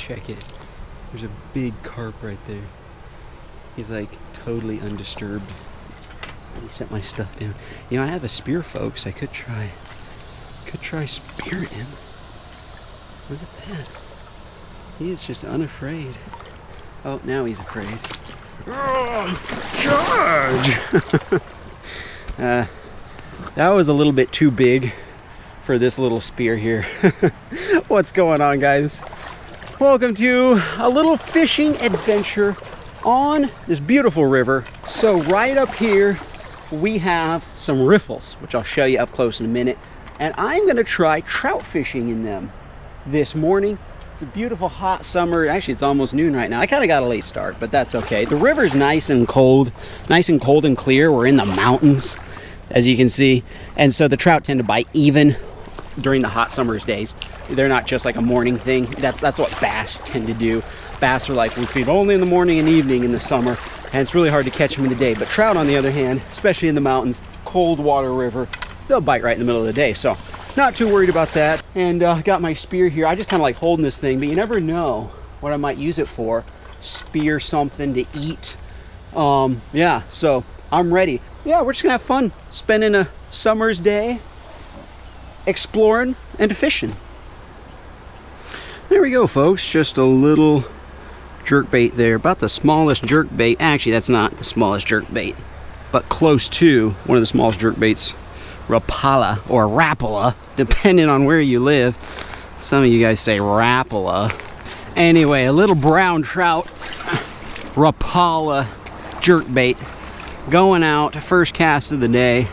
check it. There's a big carp right there. He's like totally undisturbed. Let me set my stuff down. You know, I have a spear, folks. I could try spearing him. Look at that. He is just unafraid. Oh, now he's afraid. Charge! That was a little bit too big for this little spear here. What's going on, guys? Welcome to a little fishing adventure on this beautiful river. So right up here we have some riffles, which I'll show you up close in a minute, and I'm gonna try trout fishing in them this morning. It's a beautiful hot summer. Actually, it's almost noon right now. I kind of got a late start, but that's okay. The river's nice and cold and clear. We're in the mountains, as you can see, and so the trout tend to bite even during the hot summer's days. They're not just like a morning thing. That's what bass tend to do. Bass are like, we feed only in the morning and evening in the summer, and it's really hard to catch them in the day. But trout, on the other hand, especially in the mountains, cold water river, they'll bite right in the middle of the day. So not too worried about that. And got my spear here. I just kind of like holding this thing, but you never know what I might use it for. Spear something to eat. Yeah, so I'm ready. Yeah, we're just gonna have fun spending a summer's day exploring and fishing. There we go, folks. Just a little jerkbait there. About the smallest jerkbait. Actually, that's not the smallest jerkbait, but close to one of the smallest jerkbaits. Rapala or Rapala, depending on where you live. Some of you guys say Rapala. Anyway, a little brown trout, Rapala jerkbait, going out, first cast of the day,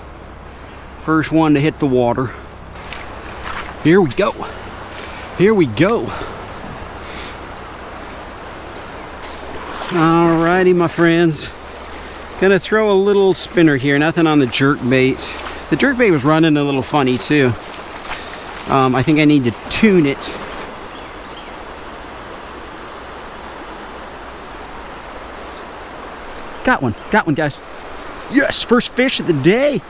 first one to hit the water. Here we go. Here we go. Alrighty, my friends. Gonna throw a little spinner here. Nothing on the jerkbait. The jerkbait was running a little funny too. I think I need to tune it. Got one, guys. Yes, first fish of the day.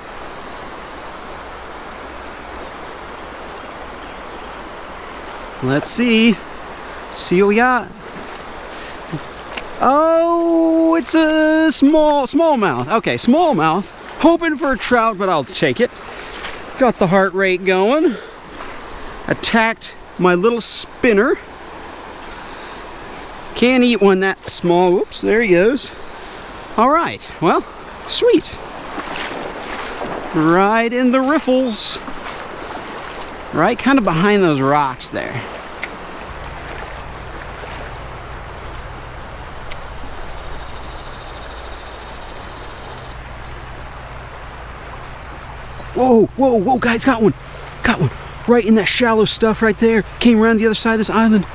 Let's see what we got. Oh, it's a smallmouth. Okay, smallmouth. Hoping for a trout, but I'll take it. Got the heart rate going. Attacked my little spinner. Can't eat one that small. Whoops, there he goes. All right, well, sweet. Right in the riffles. Right kind of behind those rocks there. Whoa, guys, got one. Right in that shallow stuff right there. Came around the other side of this island.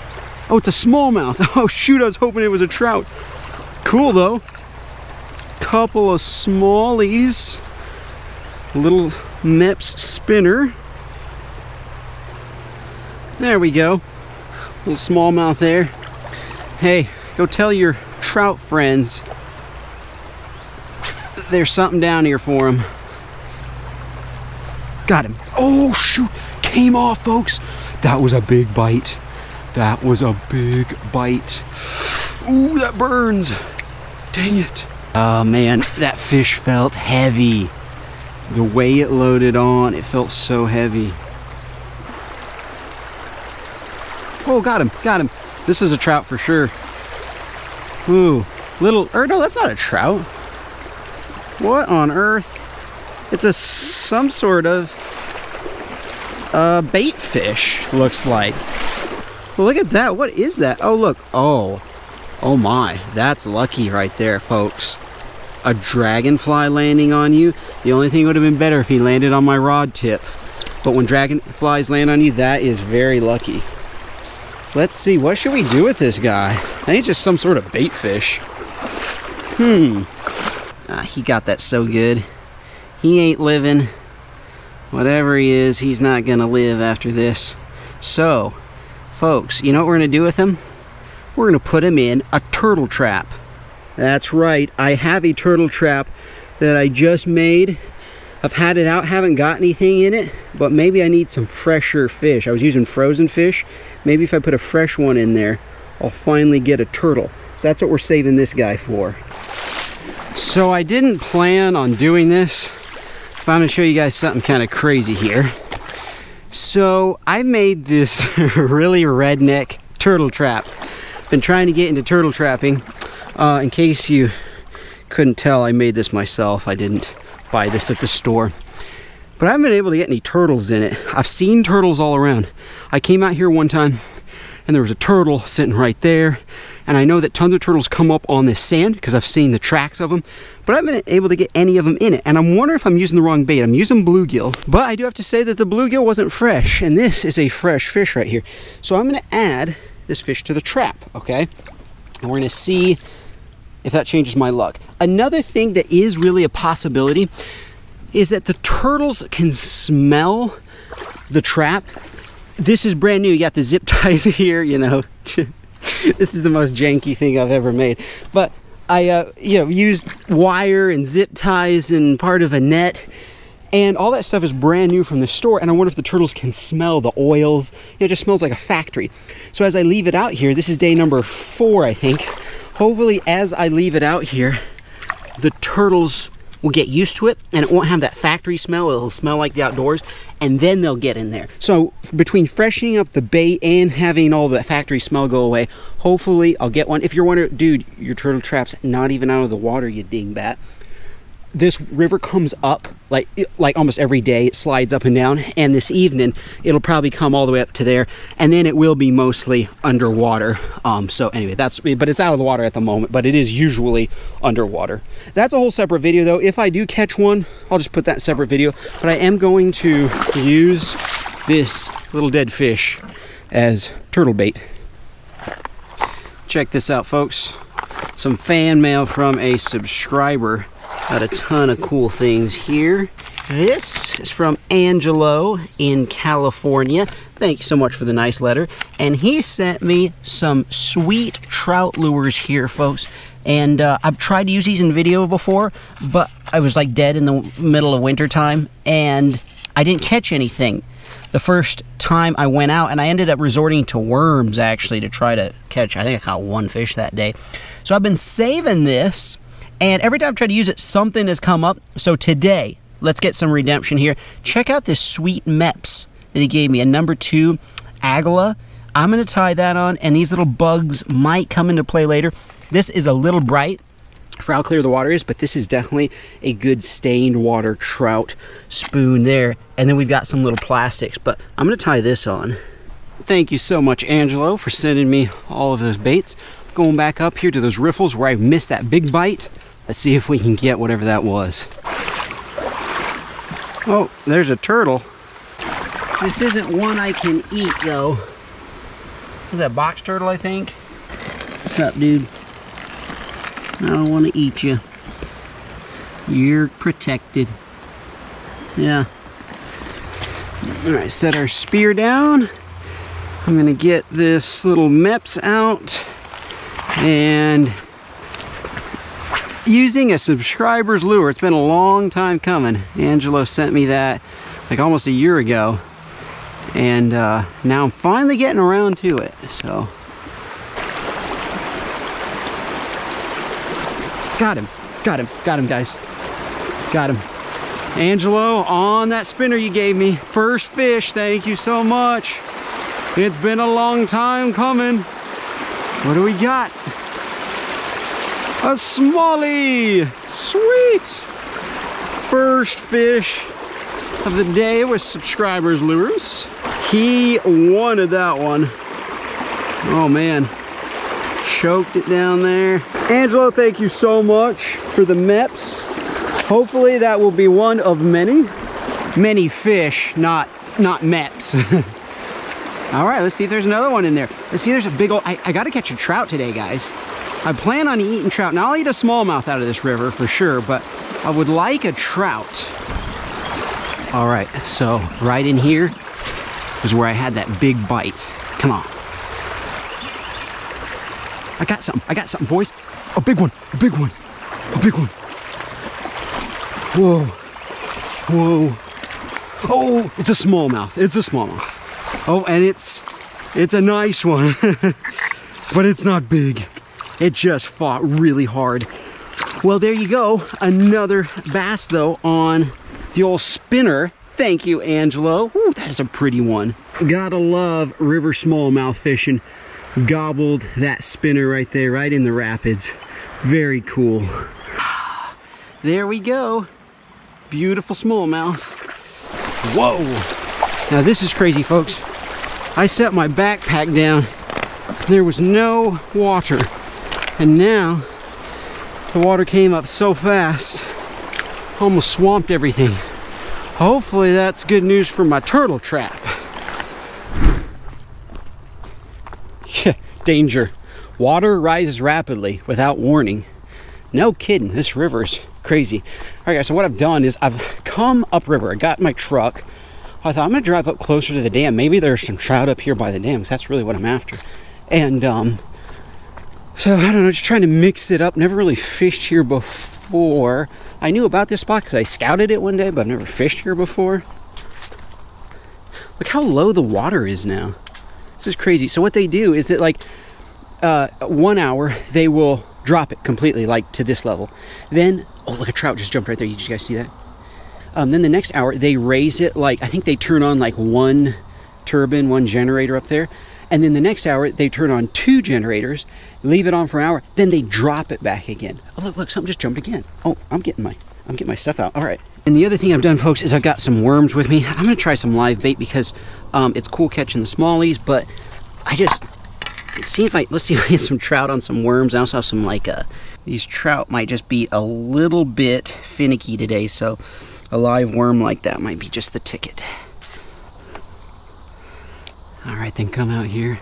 Oh, it's a smallmouth. Oh, shoot, I was hoping it was a trout. Cool, though. Couple of smallies. Little Meps spinner. There we go. Little smallmouth there. Hey, go tell your trout friends there's something down here for them. Got him. Oh, shoot. Came off, folks. That was a big bite. That was a big bite. Ooh, that burns. Dang it. Oh, man. That fish felt heavy. The way it loaded on, it felt so heavy. Oh, got him. This is a trout for sure. Ooh, no, that's not a trout. What on earth? It's some sort of bait fish, looks like. Well, look at that. What is that? Oh, look. Oh my. That's lucky right there, folks. A dragonfly landing on you. The only thing would have been better if he landed on my rod tip. But when dragonflies land on you, that is very lucky. Let's see. What should we do with this guy? I think it's just some sort of bait fish. He got that so good. He ain't living. Whatever he is, he's not gonna live after this. So, folks, you know what we're gonna do with him? We're gonna put him in a turtle trap. That's right, I have a turtle trap that I just made. I've had it out, haven't got anything in it, but maybe I need some fresher fish. I was using frozen fish. Maybe if I put a fresh one in there, I'll finally get a turtle. So that's what we're saving this guy for. So I didn't plan on doing this, but I'm gonna show you guys something kind of crazy here. So I made this really redneck turtle trap. Been trying to get into turtle trapping. In case you couldn't tell, I made this myself. I didn't buy this at the store. But I haven't been able to get any turtles in it. I've seen turtles all around. I came out here one time and there was a turtle sitting right there. And I know that tons of turtles come up on this sand because I've seen the tracks of them, but I haven't been able to get any of them in it. And I'm wondering if I'm using the wrong bait. I'm using bluegill, but I do have to say that the bluegill wasn't fresh, and this is a fresh fish right here. So I'm gonna add this fish to the trap, okay? And we're gonna see if that changes my luck. Another thing that is really a possibility is that the turtles can smell the trap. This is brand new. You got the zip ties here, you know. This is the most janky thing I've ever made. But I used wire and zip ties and part of a net. And all that stuff is brand new from the store. And I wonder if the turtles can smell the oils. It just smells like a factory. So as I leave it out here, this is day number 4, I think. Hopefully, as I leave it out here, the turtles will get used to it and it won't have that factory smell. It'll smell like the outdoors, and then they'll get in there. So between freshening up the bait and having all the factory smell go away, hopefully I'll get one. If you're wondering, dude, your turtle trap's not even out of the water, you dingbat. This river comes up like almost every day. It slides up and down, and this evening it'll probably come all the way up to there, and then it will be mostly underwater. So anyway, but it's out of the water at the moment, but it is usually underwater. That's a whole separate video though. If I do catch one, I'll just put that in a separate video, but I am going to use this little dead fish as turtle bait. Check this out, folks. Some fan mail from a subscriber. Got a ton of cool things here. This is from Angelo in California. Thank you so much for the nice letter. And he sent me some sweet trout lures here, folks. And I've tried to use these in video before, but I was like dead in the middle of winter time and I didn't catch anything the first time I went out, and I ended up resorting to worms actually to try to catch. I think I caught 1 fish that day. So I've been saving this, and every time I've tried to use it, something has come up. So today, let's get some redemption here. Check out this sweet Meps that he gave me, a number 2 Agala. I'm going to tie that on, and these little bugs might come into play later. This is a little bright for how clear the water is, but this is definitely a good stained water trout spoon there. And then we've got some little plastics, but I'm going to tie this on. Thank you so much, Angelo, for sending me all of those baits. Going back up here to those riffles where I missed that big bite. Let's see if we can get whatever that was. Oh, there's a turtle. This isn't one I can eat, though. Is that box turtle, I think? What's up, dude? I don't want to eat you. You're protected. Yeah. Alright, set our spear down. I'm going to get this little Meps out. And using a subscriber's lure. It's been a long time coming. Angelo sent me that like almost a year ago. And now I'm finally getting around to it. So. Got him, guys. Got him. Angelo, on that spinner you gave me. First fish, thank you so much. It's been a long time coming. What do we got? A smallie. Sweet. First fish of the day with subscribers lures. He wanted that one. Oh man. Choked it down there. Angelo, thank you so much for the Meps. Hopefully that will be one of many fish, not Meps. All right, let's see if there's another one in there. Let's see, there's a big old, I gotta catch a trout today, guys. I plan on eating trout. Now I'll eat a smallmouth out of this river for sure, but I would like a trout. All right, so right in here is where I had that big bite. Come on. I got something, boys. A big one, a big one, a big one. Whoa, whoa. Oh, it's a smallmouth, it's a smallmouth. Oh, and it's a nice one. but it's not big. It just fought really hard. Well, there you go. Another bass though on the old spinner. Thank you, Angelo. Ooh, that is a pretty one. Gotta love river smallmouth fishing. Gobbled that spinner right there, right in the rapids. Very cool. There we go. Beautiful smallmouth. Whoa. Now this is crazy, folks. I set my backpack down. There was no water. And now the water came up so fast, almost swamped everything. Hopefully that's good news for my turtle trap. Yeah, danger. Water rises rapidly without warning. No kidding, this river is crazy. All right, guys, so what I've done is I've come upriver. I got my truck. I thought I'm gonna drive up closer to the dam. Maybe there's some trout up here by the dam, because that's really what I'm after. And so I don't know, just trying to mix it up. Never really fished here before. I knew about this spot because I scouted it one day, but I've never fished here before. Look how low the water is now. This is crazy. So what they do is that, like, 1 hour, they will drop it completely, like to this level. Then, oh, look, a trout just jumped right there. Did you guys see that? Then the next hour, they raise it, like, I think they turn on like one turbine, one generator up there. And then the next hour, they turn on 2 generators, leave it on for an hour, then they drop it back again. Oh, look, something just jumped again. Oh, I'm getting my stuff out. All right. And the other thing I've done, folks, is I've got some worms with me. I'm gonna try some live bait because it's cool catching the smallies, but let's see if I get some trout on some worms. I also have some, like, these trout might just be a little bit finicky today, so a live worm like that might be just the ticket. All right, then come out here.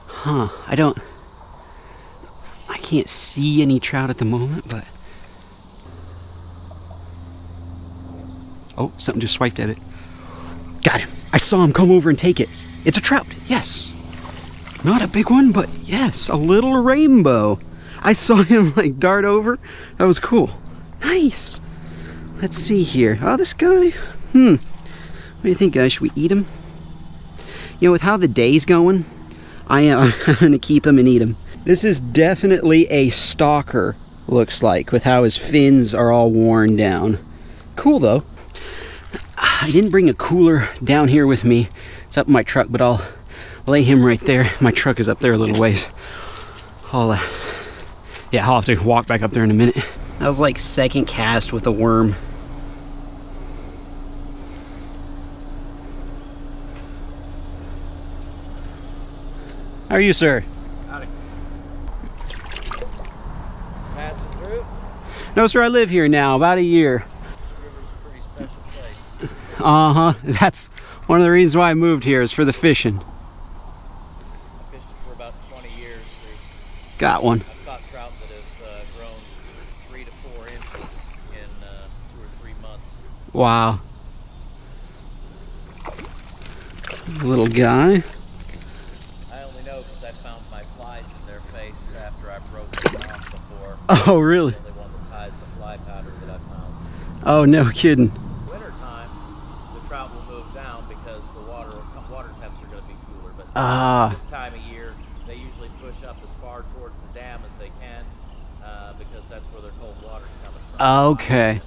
Huh, I can't see any trout at the moment, but... Oh, something just swiped at it. Got him. I saw him come over and take it. It's a trout, yes. Not a big one, but yes, a little rainbow. I saw him, like, dart over. That was cool. Nice. Let's see here. Oh, this guy. What do you think, guys? Should we eat him? You know, with how the day's going, I'm gonna keep him and eat him. This is definitely a stalker, looks like, with how his fins are all worn down. Cool, though. I didn't bring a cooler down here with me. It's up in my truck, but I'll lay him right there. My truck is up there a little ways. I'll have to walk back up there in a minute. That was like second cast with a worm. How are you, sir? Howdy. Passing through? No, sir, I live here now, about a year. This river's a pretty special place. Uh-huh. That's one of the reasons why I moved here, is for the fishing. I fished it for about 20 years. Got one. I've caught trout that have grown 3 to 4 inches in 2 or 3 months. Wow. Little guy. I only know because I found my flies in their face after I broke them off before. Oh, really? The only one that ties the fly powder that I found. Oh, no kidding. Wintertime, the trout will move down because the water temps are going to be cooler. But this time of year, they usually push up as far towards the dam as they can because that's where their cold water's coming from. Okay.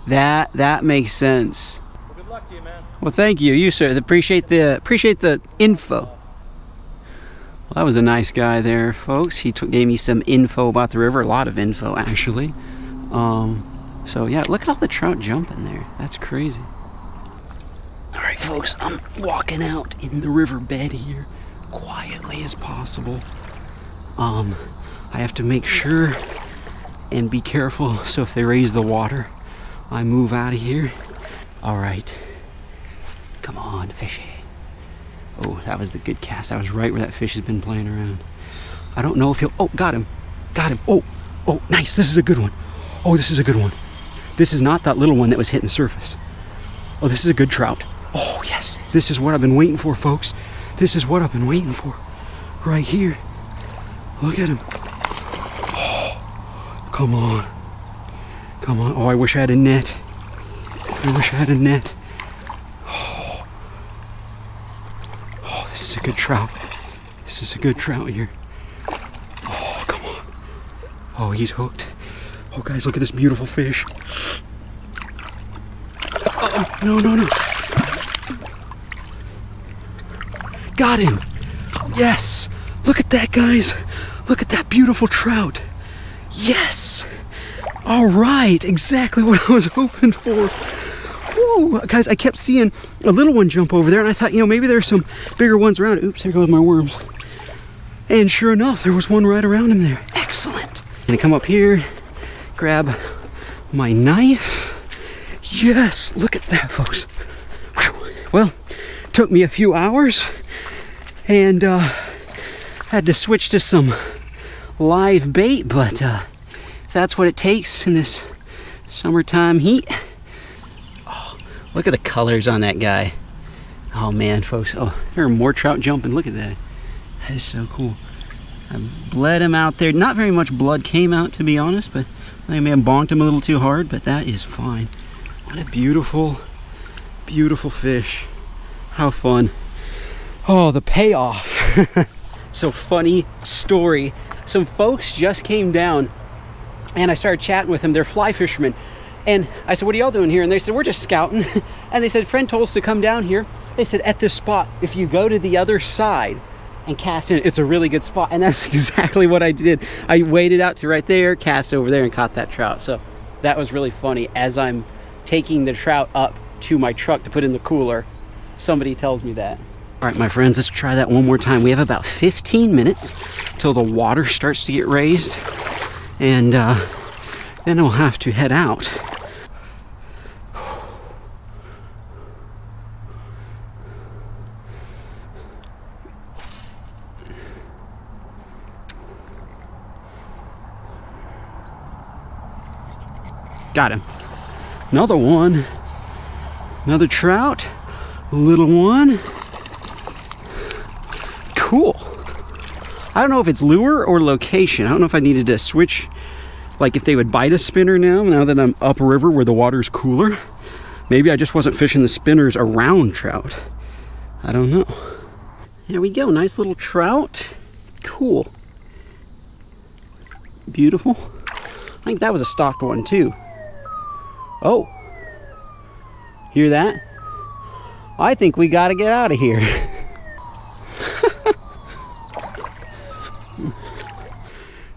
That makes sense. Well, good luck to you, man. Well, thank you. You, sir. Appreciate the info. Well, that was a nice guy there, folks. He gave me some info about the river. A lot of info, actually. So, yeah, look at all the trout jumping there. That's crazy. All right, folks. I'm walking out in the riverbed here quietly as possible. I have to make sure and be careful, so if they raise the water, I move out of here. All right. Come on, fishy. Oh, that was the good cast. That was right where that fish has been playing around. I don't know if he'll... Oh, got him. Got him. Oh, nice. This is a good one. Oh, this is a good one. This is not that little one that was hitting the surface. Oh, this is a good trout. Oh, yes. This is what I've been waiting for, folks. This is what I've been waiting for. Right here. Look at him. Oh, come on. Come on. Oh, I wish I had a net. I wish I had a net. Oh, this is a good trout. This is a good trout here. Oh, he's hooked. Oh, guys, look at this beautiful fish. Oh, no, no, no. Got him. Yes. Look at that, guys. Look at that beautiful trout. Yes. All right. Exactly what I was hoping for. Whoa. Guys, I kept seeing a little one jump over there, and I thought, you know, maybe there's some bigger ones around. Oops, there goes my worms. And sure enough, there was one right around him there. Excellent. I'm gonna come up here, grab my knife. Yes, look at that, folks. Whew. Well, took me a few hours, and had to switch to some live bait, but if that's what it takes in this summertime heat. Oh, look at the colors on that guy. Oh man, folks. Oh, there are more trout jumping. Look at that. That is so cool. I bled him out there. Not very much blood came out, to be honest, but I may have bonked him a little too hard, but that is fine. What a beautiful, beautiful fish. How fun. Oh, the payoff. So funny story. Some folks just came down and I started chatting with them. They're fly fishermen. And I said, what are y'all doing here? And they said, we're just scouting. And they said, friend told us to come down here. They said, at this spot, if you go to the other side and cast in, it's a really good spot. And that's exactly what I did. I waded out to right there, cast over there, and caught that trout. So that was really funny. As I'm taking the trout up to my truck to put in the cooler, somebody tells me that. All right, my friends, let's try that one more time. We have about 15 minutes till the water starts to get raised, and then we'll have to head out. Got him. Another one. Another trout. A little one. Cool. I don't know if it's lure or location. I don't know if I needed to switch, like if they would bite a spinner now that I'm upriver where the water's cooler. Maybe I just wasn't fishing the spinners around trout. I don't know. There we go. Nice little trout. Cool. Beautiful. I think that was a stocked one too. Oh. Hear that? I think we gotta get out of here.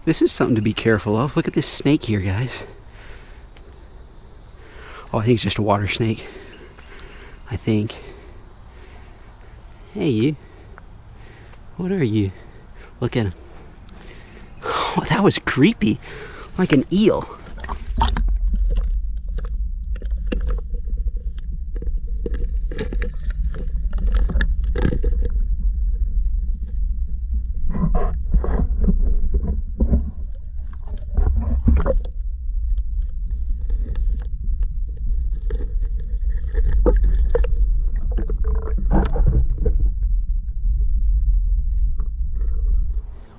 This is something to be careful of. Look at this snake here, guys. Oh, I think it's just a water snake. I think. Hey, you. What are you? Look at him. Oh, that was creepy. Like an eel.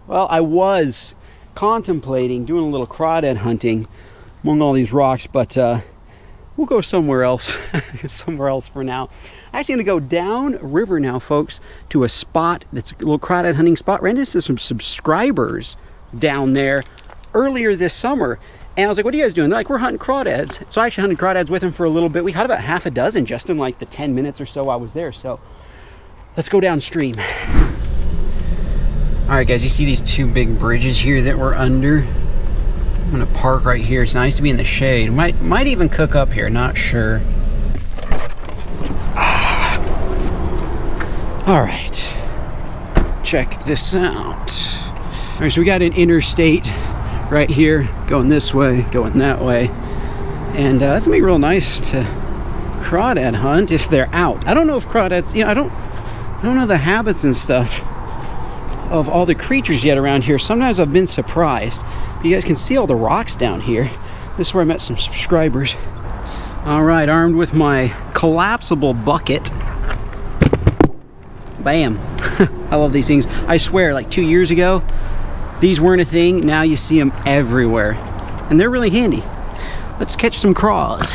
Well, I was contemplating doing a little crawdad hunting among all these rocks, but we'll go somewhere else. Somewhere else for now. I'm actually going to go down river now, folks, to a spot that's a little crawdad hunting spot. Ran into some subscribers down there earlier this summer, and I was like, what are you guys doing? They're like, we're hunting crawdads. So I actually hunted crawdads with them for a little bit. We caught about half a dozen just in like the 10 minutes or so I was there. So let's go downstream. All right, guys, you see these two big bridges here that we're under? I'm gonna park right here. It's nice to be in the shade. Might even cook up here, not sure. All right, check this out. All right, so we got an interstate right here, going this way, going that way. And it's gonna be real nice to crawdad hunt if they're out. I don't know if crawdads, you know, I don't know the habits and stuff of all the creatures yet around here. Sometimes I've been surprised. You guys can see all the rocks down here. This is where I met some subscribers. All right, armed with my collapsible bucket. Bam. I love these things. I swear, like 2 years ago, these weren't a thing. Now you see them everywhere. And they're really handy. Let's catch some craws.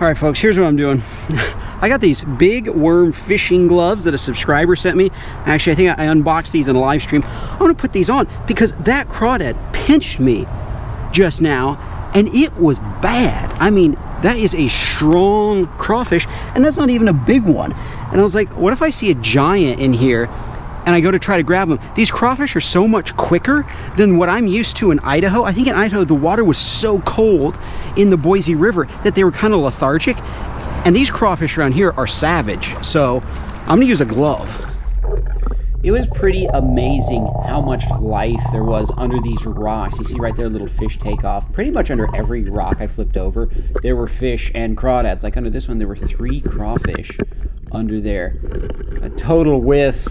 All right, folks, here's what I'm doing. I got these big worm fishing gloves that a subscriber sent me. Actually, I think I unboxed these in a live stream. I'm gonna put these on because that crawdad pinched me just now, and it was bad. I mean, that is a strong crawfish, and that's not even a big one. And I was like, what if I see a giant in here and I go to try to grab them? These crawfish are so much quicker than what I'm used to in Idaho. I think in Idaho, the water was so cold in the Boise River that they were kind of lethargic. And these crawfish around here are savage. So I'm gonna use a glove. It was pretty amazing how much life there was under these rocks. You see right there, a little fish take off. Pretty much under every rock I flipped over, there were fish and crawdads. Like under this one, there were 3 crawfish under there. A total whiff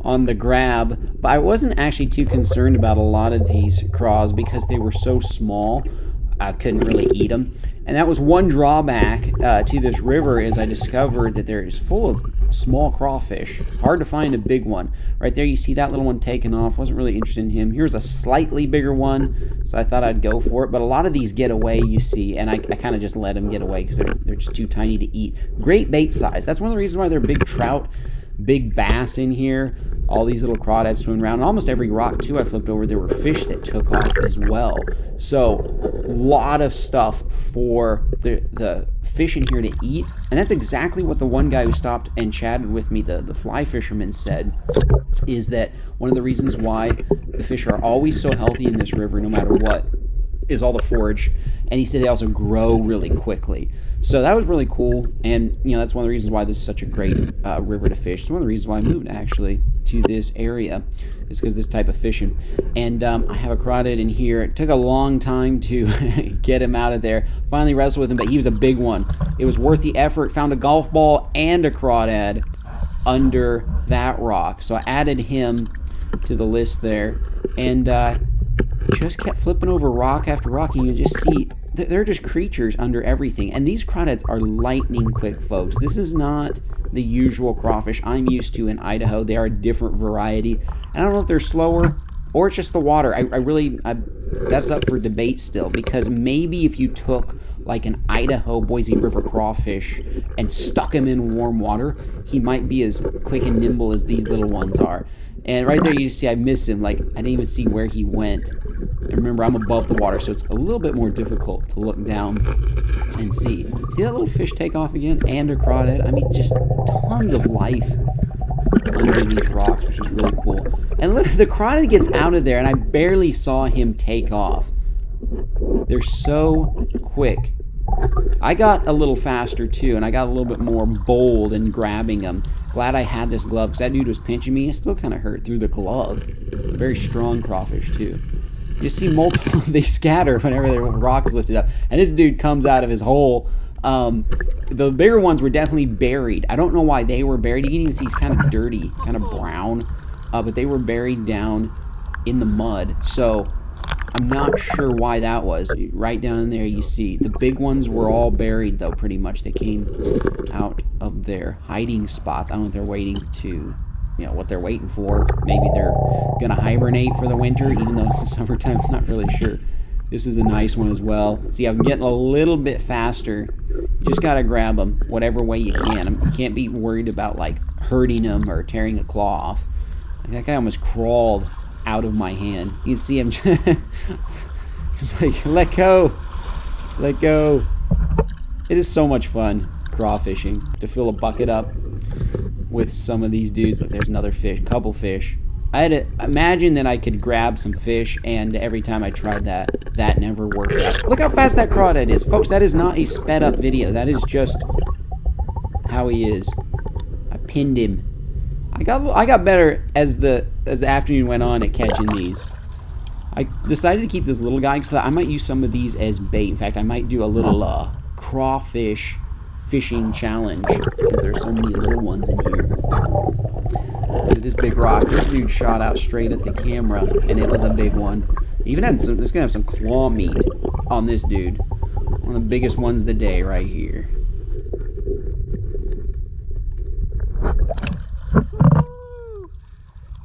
on the grab, but I wasn't actually too concerned about a lot of these craws because they were so small. I couldn't really eat them, and that was one drawback to this river. Is I discovered that there is full of small crawfish. Hard to find a big one. Right there, you see that little one taking off. Wasn't really interested in him. Here's a slightly bigger one, so I thought I'd go for it. But a lot of these get away, you see, and I kind of just let them get away because they're just too tiny to eat. Great bait size. That's one of the reasons why they're big trout, big bass in here. All these little crawdads swimming around. And almost every rock, too, I flipped over, there were fish that took off as well. So, a lot of stuff for the fish in here to eat. And that's exactly what the one guy who stopped and chatted with me, the fly fisherman, said, is that one of the reasons why the fish are always so healthy in this river, no matter what, is all the forage. And he said they also grow really quickly. So that was really cool, and you know, that's one of the reasons why this is such a great river to fish. It's one of the reasons why I moved actually to this area, is because this type of fishing. And I have a crawdad in here. It took a long time to get him out of there. Finally wrestled with him, but he was a big one. It was worth the effort. Found a golf ball and a crawdad under that rock, so I added him to the list there, and just kept flipping over rock after rock, and you just see they're just creatures under everything. And these crawdads are lightning quick, folks. This is not the usual crawfish I'm used to in Idaho. They are a different variety. And I don't know if they're slower or it's just the water. That's up for debate still, because maybe if you took like an Idaho Boise River crawfish and stuck him in warm water, he might be as quick and nimble as these little ones are. And right there you just see I miss him. Like, I didn't even see where he went. And remember, I'm above the water, so it's a little bit more difficult to look down and see. See that little fish take off again? And a crawdad. I mean, just tons of life under these rocks, which is really cool. And look, the crawdad gets out of there, and I barely saw him take off. They're so quick. I got a little faster, too, and I got a little bit more bold in grabbing them. Glad I had this glove, because that dude was pinching me. It still kind of hurt through the glove. Very strong crawfish, too. You see multiple, they scatter whenever the rock's lifted up. And this dude comes out of his hole. The bigger ones were definitely buried. I don't know why they were buried. You can even see he's kind of dirty, kind of brown. But they were buried down in the mud. So I'm not sure why that was. Right down there you see. The big ones were all buried, though, pretty much. They came out of their hiding spots. I don't know if they're waiting to, you know, what they're waiting for. Maybe they're going to hibernate for the winter, even though it's the summertime. I'm not really sure. This is a nice one as well. See, I'm getting a little bit faster. You just got to grab them whatever way you can. You can't be worried about, like, hurting them or tearing a claw off. That guy almost crawled out of my hand. You can see him. He's like, let go. Let go. It is so much fun crawfishing, to fill a bucket up with some of these dudes. Look, there's another fish, couple fish. I had to imagine that I could grab some fish, and every time I tried that, that never worked out. Look how fast that crawdad is. Folks, that is not a sped up video. That is just how he is. I pinned him. I got better as the afternoon went on at catching these. I decided to keep this little guy because I might use some of these as bait. In fact, I might do a little crawfish fishing challenge since there's so many little ones in here. Look at this big rock. This dude shot out straight at the camera, and it was a big one. Even had some. It's gonna have some claw meat on this dude. One of the biggest ones of the day, right here.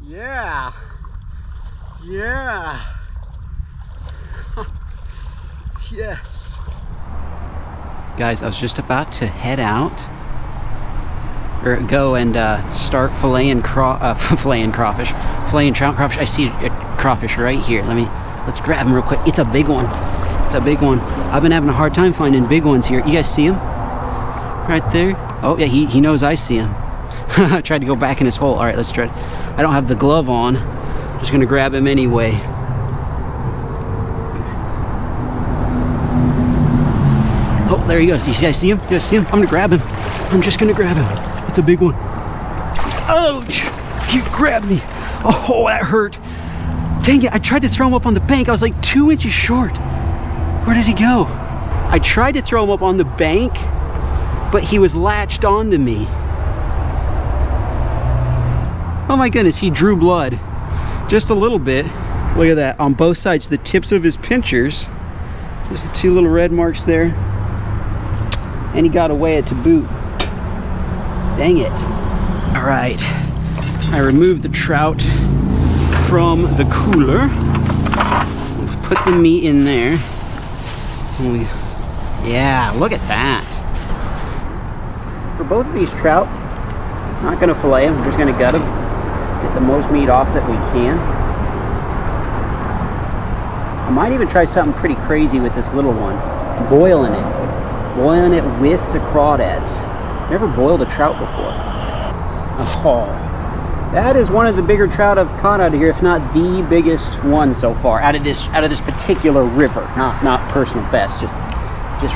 Yeah. Yeah. Yes. Guys, I was just about to head out, or go and start filleting crawfish, filleting trout crawfish. I see a crawfish right here. Let's grab him real quick. It's a big one. It's a big one. I've been having a hard time finding big ones here. You guys see him? Right there. Oh yeah, he knows I see him. I tried to go back in his hole. All right, let's try. I don't have the glove on. I'm just gonna grab him anyway. Oh, there he goes. You guys see him? You guys see him? I'm gonna grab him. I'm just gonna grab him. It's a big one. Ouch! He grabbed me. Oh, that hurt. Dang it, I tried to throw him up on the bank. I was like 2 inches short. Where did he go? I tried to throw him up on the bank, but he was latched onto me. Oh my goodness, he drew blood. Just a little bit. Look at that, on both sides, the tips of his pinchers. Just the two little red marks there. And he got away to boot. Dang it. All right, I removed the trout from the cooler. We'll put the meat in there. Yeah, look at that. For both of these trout, I'm not gonna fillet them, I'm just gonna gut them. Get the most meat off that we can. I might even try something pretty crazy with this little one. Boiling it with the crawdads. Never boiled a trout before. Oh, that is one of the bigger trout I've caught out of here, if not the biggest one so far out of this particular river. Not personal best, just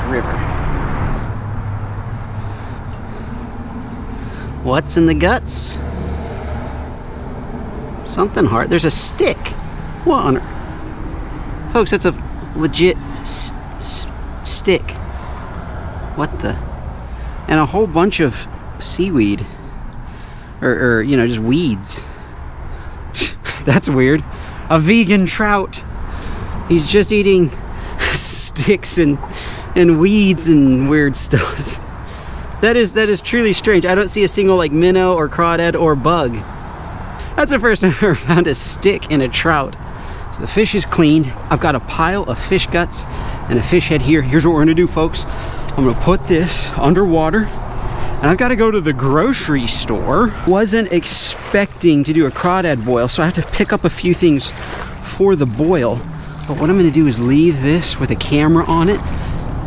river. What's in the guts? Something hard. There's a stick. What on earth? Folks, that's a legit stick. What the? And a whole bunch of seaweed. Or you know, just weeds. That's weird. A vegan trout. He's just eating sticks and weeds and weird stuff. That is truly strange. I don't see a single like minnow or crawdad or bug. That's the first time I've ever found a stick in a trout. So the fish is cleaned. I've got a pile of fish guts and a fish head here. Here's what we're gonna do, folks. I'm gonna put this underwater, and I've got to go to the grocery store. Wasn't expecting to do a crawdad boil, so I have to pick up a few things for the boil. But what I'm gonna do is leave this with a camera on it,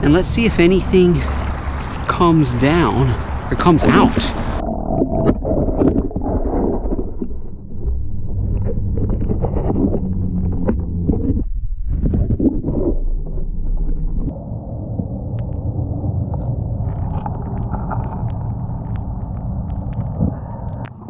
and let's see if anything comes down or comes out.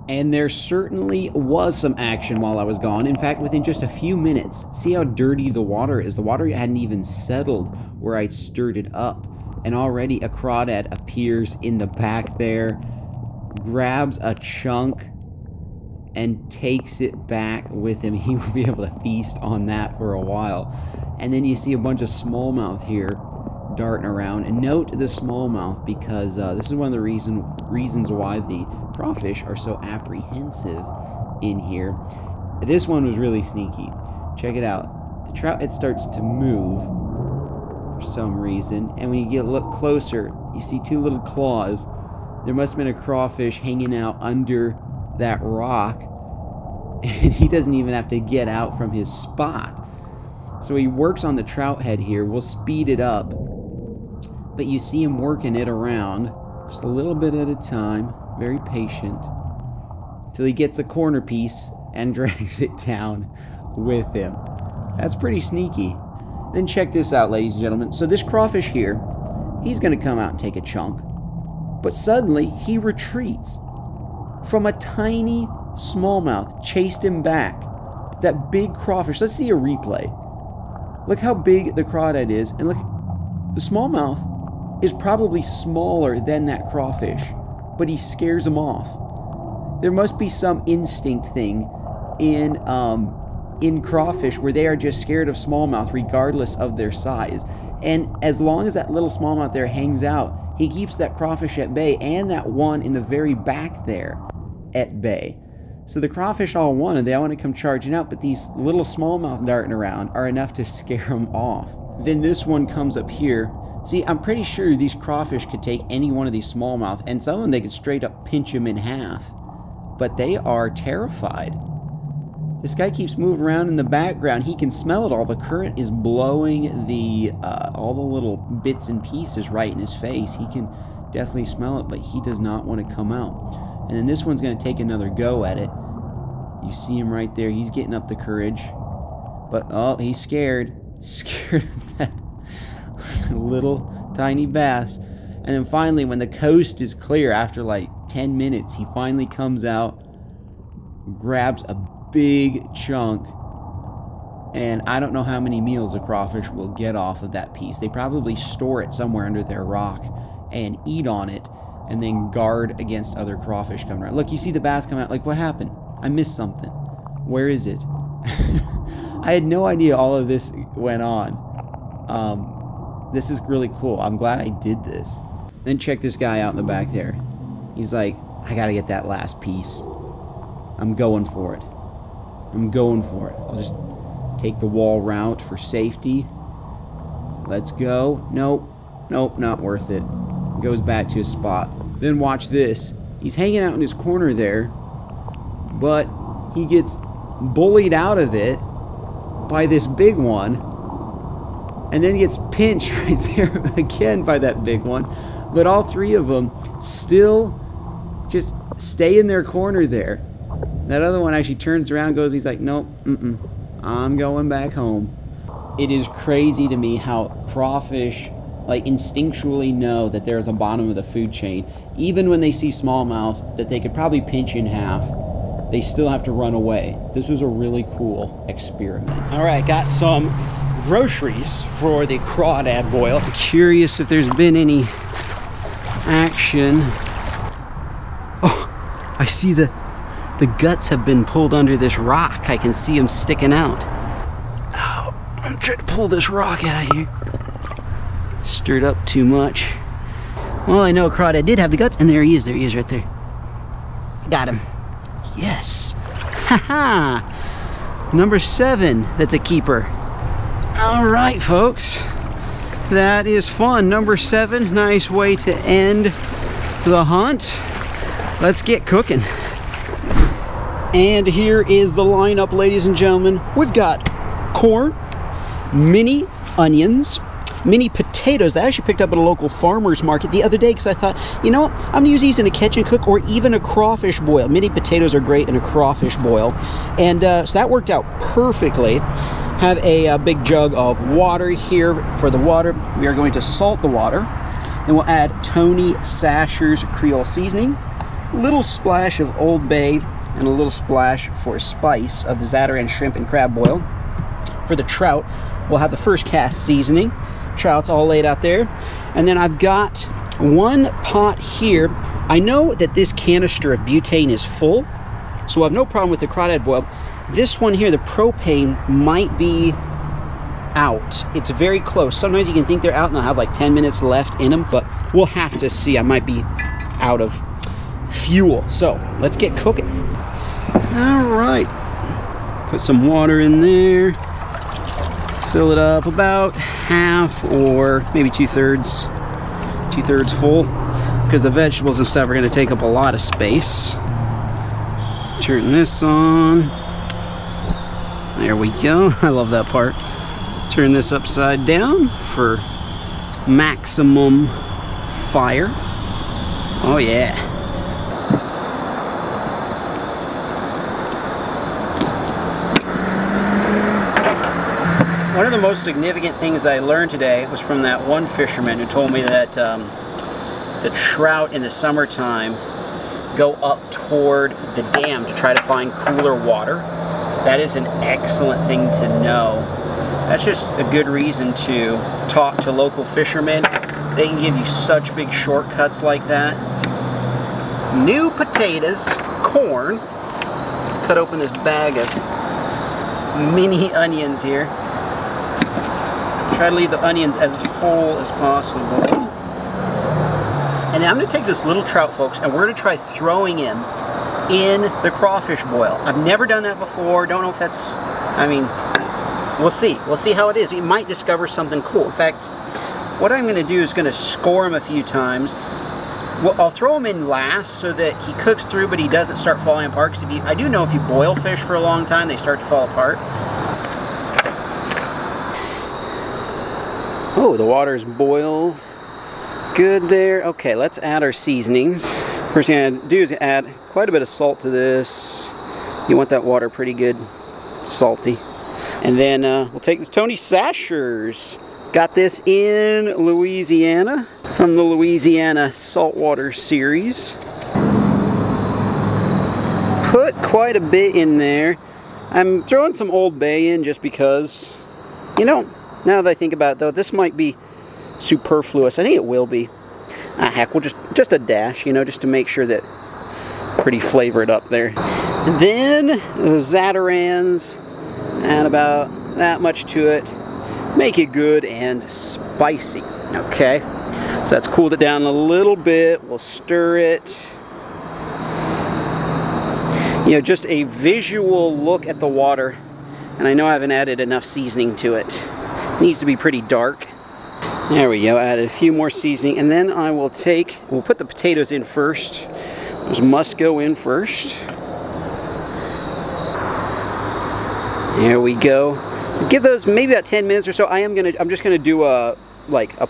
And there certainly was some action while I was gone. In fact, within just a few minutes. See how dirty the water is? The water hadn't even settled where I'd stirred it up. And already a crawdad appears in the back there, grabs a chunk, and takes it back with him. He will be able to feast on that for a while. And then you see a bunch of smallmouth here darting around. And note the smallmouth, because this is one of the reasons why the crawfish are so apprehensive in here. This one was really sneaky. Check it out. The trout, it starts to move for some reason, and when you get a look closer, you see two little claws. There must have been a crawfish hanging out under that rock, and he doesn't even have to get out from his spot. So he works on the trout head here. We'll speed it up, but you see him working it around just a little bit at a time, very patient. till he gets a corner piece and drags it down with him. That's pretty sneaky. Then check this out, ladies and gentlemen. So this crawfish here, he's going to come out and take a chunk. But suddenly, he retreats from a tiny smallmouth. Chased him back. That big crawfish. Let's see a replay. Look how big the crawdad is. And look, the smallmouth is probably smaller than that crawfish. But he scares him off. There must be some instinct thing in crawfish where they are just scared of smallmouth regardless of their size. And as long as that little smallmouth there hangs out, he keeps that crawfish at bay and that one in the very back there at bay. So the crawfish all wanted, they all want to come charging out, but these little smallmouth darting around are enough to scare them off. Then this one comes up here. See, I'm pretty sure these crawfish could take any one of these smallmouth, and some of them they could straight up pinch them in half. But they are terrified. This guy keeps moving around in the background. He can smell it all. The current is blowing the all the little bits and pieces right in his face. He can definitely smell it, but he does not want to come out. And then this one's going to take another go at it. You see him right there. He's getting up the courage. But, oh, he's scared. Scared of that little tiny bass. And then finally, when the coast is clear after like 10 minutes, he finally comes out, grabs a big chunk, and I don't know how many meals a crawfish will get off of that piece. They probably store it somewhere under their rock and eat on it and then guard against other crawfish coming around. Look, you see the bass come out. Like, what happened? I missed something. Where is it? I had no idea all of this went on. This is really cool. I'm glad I did this. Then check this guy out in the back there. He's like, I gotta get that last piece. I'm going for it. I'm going for it. I'll just take the wall route for safety. Let's go. Nope. Nope, not worth it. Goes back to his spot. Then watch this. He's hanging out in his corner there, but he gets bullied out of it by this big one, and then gets pinched right there again by that big one. But all three of them still just stay in their corner there. That other one actually turns around, goes, he's like, nope, I'm going back home. It is crazy to me how crawfish like instinctually know that they're at the bottom of the food chain. Even when they see smallmouth that they could probably pinch in half, they still have to run away. This was a really cool experiment. All right, got some groceries for the crawdad boil. Curious if there's been any action. Oh, I see the guts have been pulled under this rock. I can see them sticking out. Oh, I'm trying to pull this rock out of here. Stirred up too much. Well, I know crawdad did have the guts, and there he is right there. Got him. Yes. Haha. Number 7. That's a keeper. All right, folks. That is fun. Number 7. Nice way to end the hunt. Let's get cooking. And here is the lineup, ladies and gentlemen. We've got corn, mini onions, mini potatoes that I actually picked up at a local farmer's market the other day because I thought, you know what, I'm going to use these in a catch and cook or even a crawfish boil. Mini potatoes are great in a crawfish boil. And so that worked out perfectly. Have a big jug of water here for the water. We are going to salt the water. Then we'll add Tony Sasher's Creole seasoning, a little splash of Old Bay, and a little splash for spice of the Zatarain shrimp and crab boil. For the trout, we'll have the first cast seasoning. Trout's all laid out there. And then I've got one pot here. I know that this canister of butane is full, so I have no problem with the crawdad boil. This one here, the propane, might be out. It's very close. Sometimes you can think they're out and they'll have like 10 minutes left in them, but we'll have to see. I might be out of fuel. So let's get cooking. All right. Put some water in there. Fill it up about half or maybe 2/3. 2/3 full, because the vegetables and stuff are going to take up a lot of space. Turn this on. There we go. I love that part. Turn this upside down for maximum fire. Oh yeah. One of the most significant things that I learned today was from that one fisherman who told me that the trout in the summertime go up toward the dam to try to find cooler water. That is an excellent thing to know. That's just a good reason to talk to local fishermen. They can give you such big shortcuts like that. New potatoes, corn. Let's cut open this bag of mini onions here. Try to leave the onions as whole as possible. And then I'm going to take this little trout, folks, and we're going to try throwing him in the crawfish boil. I've never done that before. Don't know if that's, I mean, we'll see. We'll see how it is. You might discover something cool. In fact, what I'm going to do is going to score him a few times. Well, I'll throw him in last so that he cooks through, but he doesn't start falling apart. Because I do know if you boil fish for a long time, they start to fall apart. Oh, the water's boiled. Good there. Okay, let's add our seasonings. First thing I'm going to do is add quite a bit of salt to this. You want that water pretty good salty. And then we'll take this Tony Sashers. Got this in Louisiana from the Louisiana Saltwater series. Put quite a bit in there. I'm throwing some Old Bay in just because, you know, now that I think about it though, this might be superfluous. I think it will be. Ah, heck, we'll just a dash, you know, just to make sure that pretty flavored up there. And then the Zatarain's, add about that much to it. Make it good and spicy. Okay, so that's cooled it down a little bit. We'll stir it. You know, just a visual look at the water. And I know I haven't added enough seasoning to it. It needs to be pretty dark. There we go, added a few more seasoning, and then I will we'll put the potatoes in first. Those must go in first. There we go. Give those maybe about 10 minutes or so. I'm just gonna do a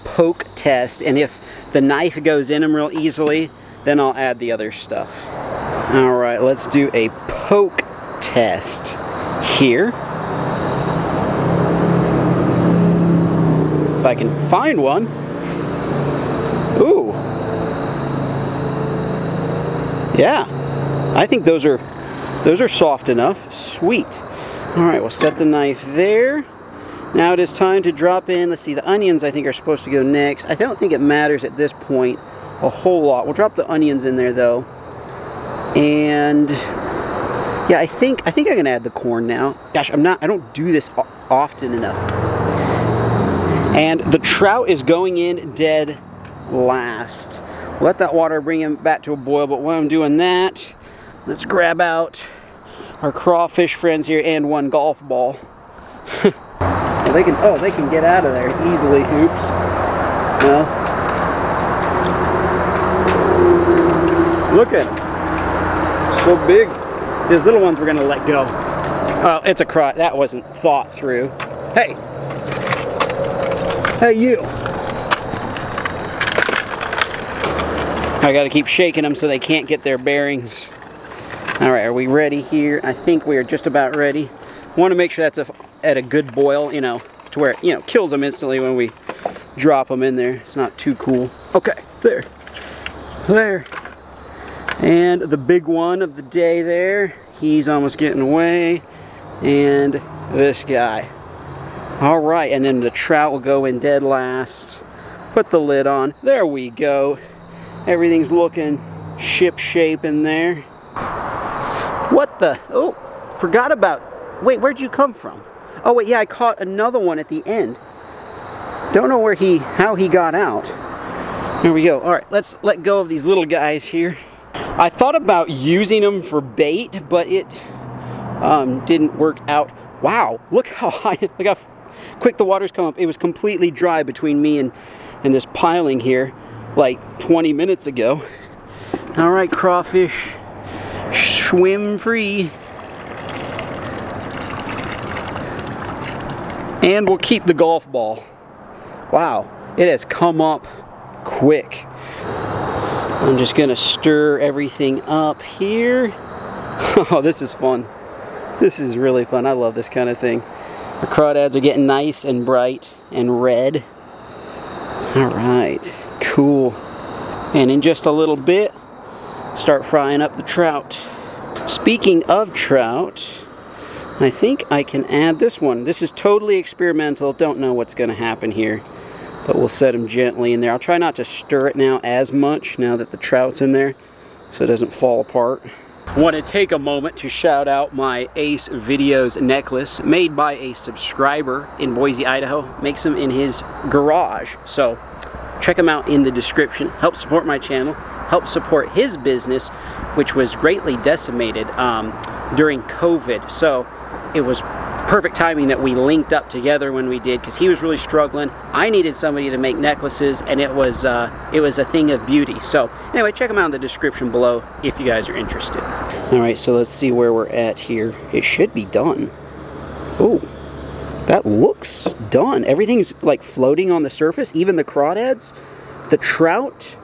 poke test, and if the knife goes in them real easily, then I'll add the other stuff. All right, let's do a poke test here. If I can find one. Ooh. Yeah. I think those are soft enough. Sweet. All right, we'll set the knife there. Now it is time to drop in, let's see, the onions I think are supposed to go next. I don't think it matters at this point a whole lot. We'll drop the onions in there though. And yeah, I think I can add the corn now. Gosh, I don't do this often enough. And the trout is going in dead last. Let that water bring him back to a boil, but while I'm doing that, let's grab out our crawfish friends here and one golf ball. They can get out of there easily. Oops. No. Look at it. So big. These little ones we're gonna let go. Oh, it's a cry. That wasn't thought through. Hey. Hey, you. I gotta keep shaking them so they can't get their bearings. All right, are we ready here? I think we are just about ready. Want to make sure that's at a good boil, you know, to where it, you know, kills them instantly when we drop them in there. It's not too cool. Okay, there. There. And the big one of the day there, he's almost getting away. And this guy. All right, and then the trout will go in dead last. Put the lid on. There we go. Everything's looking ship shape in there. What the? Oh, forgot about. Wait, where'd you come from? Oh wait, yeah, I caught another one at the end. Don't know how he got out. There we go. All right, let's let go of these little guys here. I thought about using them for bait, but it didn't work out. Wow, look how high, look how quick the water's come up. It was completely dry between me and this piling here like 20 minutes ago. All right, crawfish, swim free. And we'll keep the golf ball. Wow, it has come up quick. I'm just gonna stir everything up here. Oh, this is fun. This is really fun. I love this kind of thing. The crawdads are getting nice and bright and red. All right, cool. And in just a little bit, start frying up the trout. Speaking of trout, I think I can add this one. This is totally experimental. Don't know what's going to happen here, but we'll set them gently in there. I'll try not to stir it now as much now that the trout's in there so it doesn't fall apart. I want to take a moment to shout out my Ace Videos necklace made by a subscriber in Boise, Idaho. Makes them in his garage. So check him out in the description. Help support my channel. Help support his business, which was greatly decimated during COVID. So it was perfect timing that we linked up together when we did, because he was really struggling. I needed somebody to make necklaces, and it was a thing of beauty. So anyway, check them out in the description below if you guys are interested. All right, so let's see where we're at here. It should be done. Oh, that looks done. Everything's like floating on the surface, even the crawdads. The trout,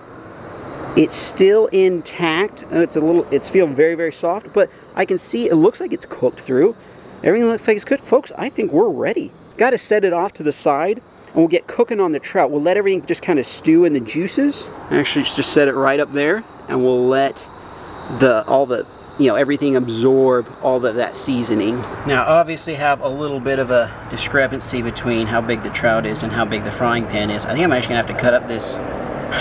it's still intact. It's feeling very, very soft, but I can see it looks like it's cooked through. Everything looks like it's cooked. Folks, I think we're ready. Got to set it off to the side, and we'll get cooking on the trout. We'll let everything just kind of stew in the juices. Actually, just set it right up there, and we'll let everything absorb all of that seasoning. Now, obviously have a little bit of a discrepancy between how big the trout is and how big the frying pan is. I think I'm actually gonna have to cut up this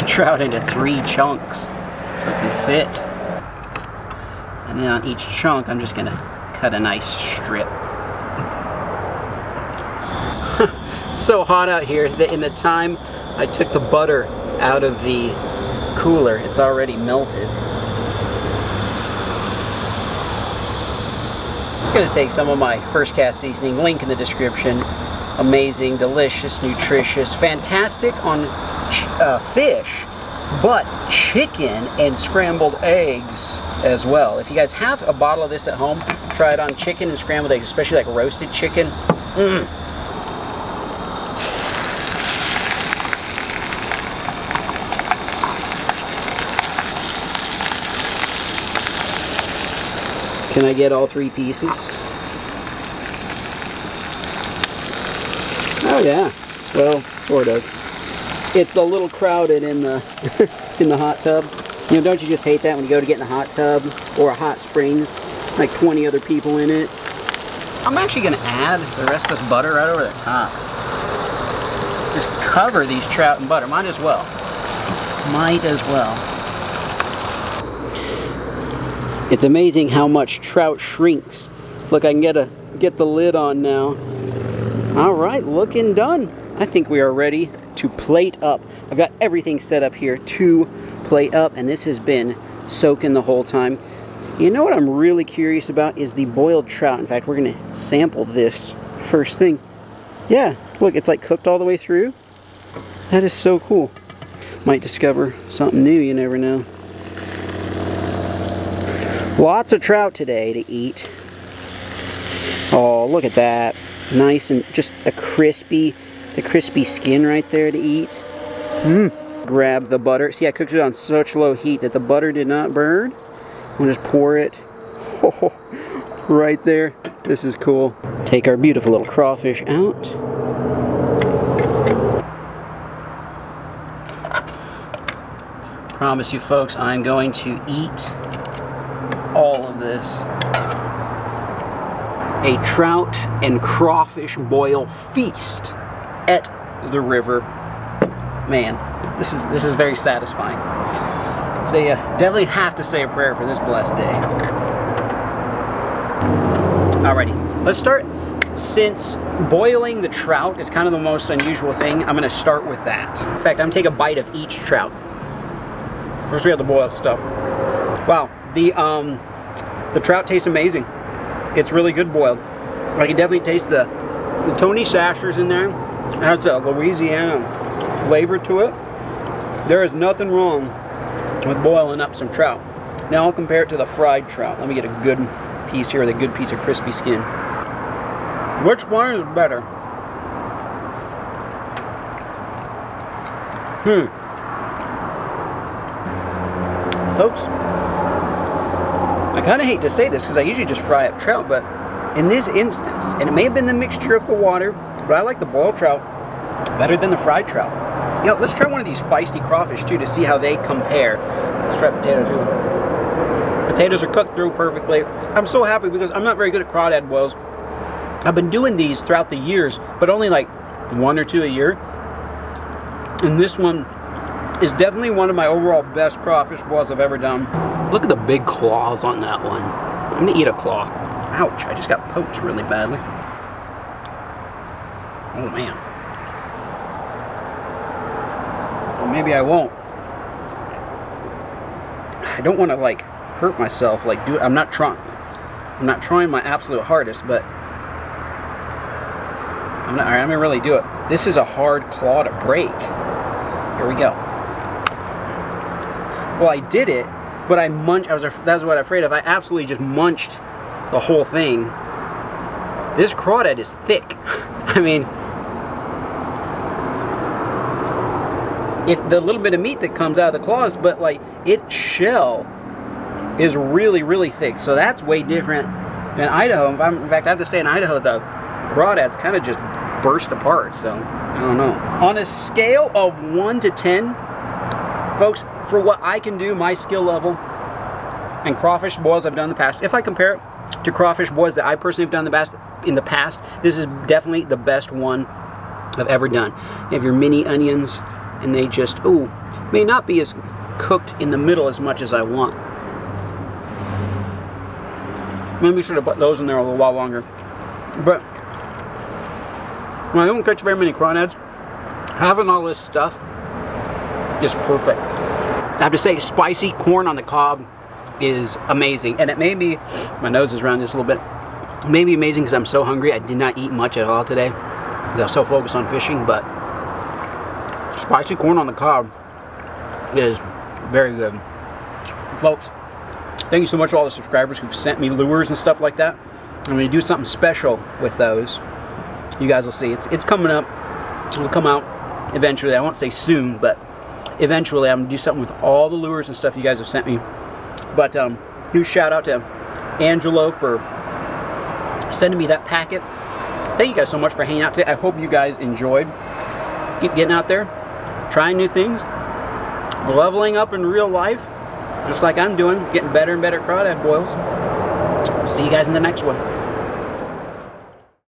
trout into 3 chunks so it can fit. And then on each chunk, I'm just gonna cut a nice strip. So hot out here that in the time I took the butter out of the cooler, it's already melted. It's going to take some of my first cast seasoning, link in the description. Amazing, delicious, nutritious, fantastic on fish, but chicken and scrambled eggs as well. If you guys have a bottle of this at home, try it on chicken and scrambled eggs, especially like roasted chicken. Can I get all 3 pieces? Oh yeah, well, sort of. It's a little crowded in the in the hot tub. You know, don't you just hate that when you go to get in a hot tub or a hot springs, like 20 other people in it? I'm actually gonna add the rest of this butter right over the top. Just cover these trout in butter, might as well. Might as well. It's amazing how much trout shrinks. Look, I can get the lid on now. All right, looking done. I think we are ready to plate up. I've got everything set up here to plate up, and this has been soaking the whole time. You know what I'm really curious about is the boiled trout. In fact, we're gonna sample this first thing. Yeah, look, it's like cooked all the way through. That is so cool. Might discover something new, you never know. Lots of trout today to eat. Oh, look at that. Nice and just the crispy skin right there to eat. Grab the butter. See, I cooked it on such low heat that the butter did not burn. I'll just pour it right there. This is cool. Take our beautiful little crawfish out. Promise you folks, I'm going to eat all of this. A trout and crawfish boil feast at the river. Man, this is very satisfying. So you definitely have to say a prayer for this blessed day. Alrighty, let's start. Since boiling the trout is kind of the most unusual thing, I'm gonna start with that. In fact, I'm gonna take a bite of each trout. First we have the boiled stuff. Wow, the trout tastes amazing. It's really good boiled. I can definitely taste the Tony Sasher's in there. It has a Louisiana flavor to it. There is nothing wrong with boiling up some trout. Now I'll compare it to the fried trout. Let me get a good piece here with a good piece of crispy skin. Which one is better? Folks, I kind of hate to say this because I usually just fry up trout, but in this instance, and it may have been the mixture of the water, but I like the boiled trout better than the fried trout. You know, let's try one of these feisty crawfish too to see how they compare. Let's try potato too. Potatoes are cooked through perfectly. I'm so happy because I'm not very good at crawdad boils. I've been doing these throughout the years, but only like 1 or 2 a year. And this one is definitely one of my overall best crawfish boils I've ever done. Look at the big claws on that one. I'm gonna eat a claw. Ouch, I just got poked really badly. Oh man. Well, maybe I won't. I don't want to like hurt myself, like do it. I'm not trying my absolute hardest, but I'm gonna really do it. This is a hard claw to break. Here we go. Well, I did it, but I munched. That's what I'm afraid of. I absolutely just munched the whole thing. This crawdad is thick. I mean, the little bit of meat that comes out of the claws, but like its shell is really, really thick. So that's way different than Idaho. In fact, I have to say in Idaho, the crawdads kind of just burst apart. So I don't know. On a scale of 1 to 10, folks, for what I can do, my skill level, and crawfish boils I've done in the past, if I compare it to crawfish boils that I personally have done in the past, this is definitely the best one I've ever done. You have your mini onions, and they just, ooh, may not be as cooked in the middle as much as I want. Maybe should have put those in there a little while longer. But when I don't catch very many crawdads, having all this stuff is perfect. I have to say, spicy corn on the cob is amazing. And it may be, my nose is around this a little bit, it may be amazing because I'm so hungry. I did not eat much at all today because I was so focused on fishing, but spicy corn on the cob is very good. Folks, thank you so much to all the subscribers who've sent me lures and stuff like that. I'm going to do something special with those. You guys will see. It's coming up. It'll come out eventually. I won't say soon, but eventually I'm going to do something with all the lures and stuff you guys have sent me. But huge shout out to Angelo for sending me that packet. Thank you guys so much for hanging out today. I hope you guys enjoyed. Keep getting out there, trying new things, leveling up in real life, just like I'm doing, getting better and better crawdad boils. See you guys in the next one.